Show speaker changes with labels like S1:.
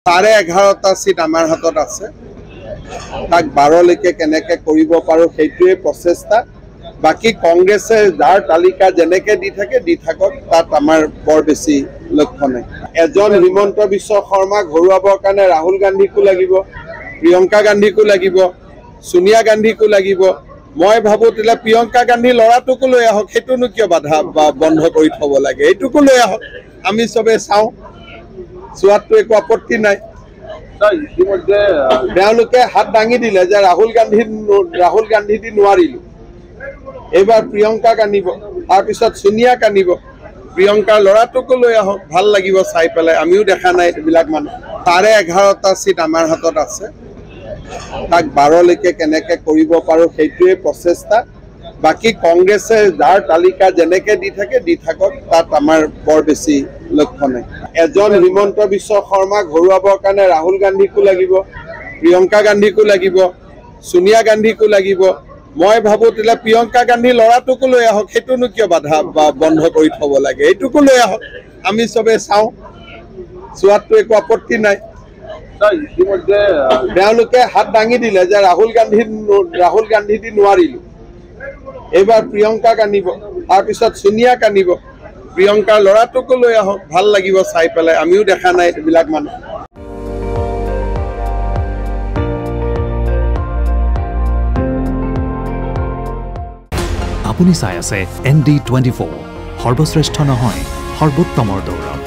S1: 11.5টা seat আমাৰ হাতত আছে তাক 12লৈকে কেনেকৈ কৰিব পাৰো সেইটোৱে প্ৰচেষ্টা বাকি কংগ্ৰেছে যাৰ তালিকা যেনেকৈ দি থাকক তাত আমাৰ বৰ বেছি লক্ষ্য নাই এজন হিমন্ত বিশ্ব শৰ্মা ঘৰুৱাবৰ কাৰণে ৰাহুল গান্ধীকো লাগিব প্ৰিয়ংকা গান্ধীকো লাগিব সোনিয়া গান্ধীকো লাগিব মই ভাবো তেলে প্ৰিয়ংকা গান্ধী লৰাটোকো লৈ আহক হেতুনো কিয় বাধা বন্ধ কৰি থব লাগে এইটোকো লৈ আহক আমি সবে চাও সোৱাতটো একো আপত্তি নাই তেওঁলোকে হাত দাঙি দিলে যে ৰাহুল গান্ধী দি নোৱাৰিলো এবাৰ প্ৰিয়ংকা আনিব তাৰ পিছত সোনিয়া আনিব প্ৰিয়ংকাৰ লৰাটোকো লৈ আহক ভাল লাগিব চাই পেলাই আমিও দেখা নাই এইবিলাক মানুহ 11.5টা সিট আমাৰ হাতত আছে তাক 12লৈকে কেনেকৈ কৰিব পাৰো সেইটোৱে প্ৰচেষ্টা বাকি কংগ্ৰেছে যাৰ তালিকা যেনেকৈ দি থাকক তাত আমাৰ বৰ বেছি লক্ষ্য নাই এজন হিমন্ত বিশ্ব শৰ্মা ঘৰুৱাবৰ কাৰণে ৰাহুল গান্ধীকো লাগিব প্ৰিয়ংকা গান্ধীকো লাগিব সোনিয়া গান্ধীকো লাগিব মই ভাবো তেলে প্ৰিয়ংকা গান্ধী লৰাটোকো লৈ আহক হেতুনো কিয় বাধা বন্ধ কৰি থব লাগে এইটোকো লৈ আহক আমি সবে চাও সোৱাতটো একো আপত্তি নাই তেওঁলোকে হাত দাঙি দিলে যে ৰাহুল গান্ধী দি নোৱাৰিলো এবাৰ প্ৰিয়ংকা আনিব তাৰ পিছত সোনিয়া আনিব প্ৰিয়ংকাৰ লৰাটোকো লৈ আহক ভাল লাগিব চাই পেলাই আমিও দেখা নাই এইবিলাক মানুহ
S2: আপুনি চাই আছে ND24 সৰ্বশ্ৰেষ্ঠ নহয় সৰ্বোত্তমৰ দৌৰ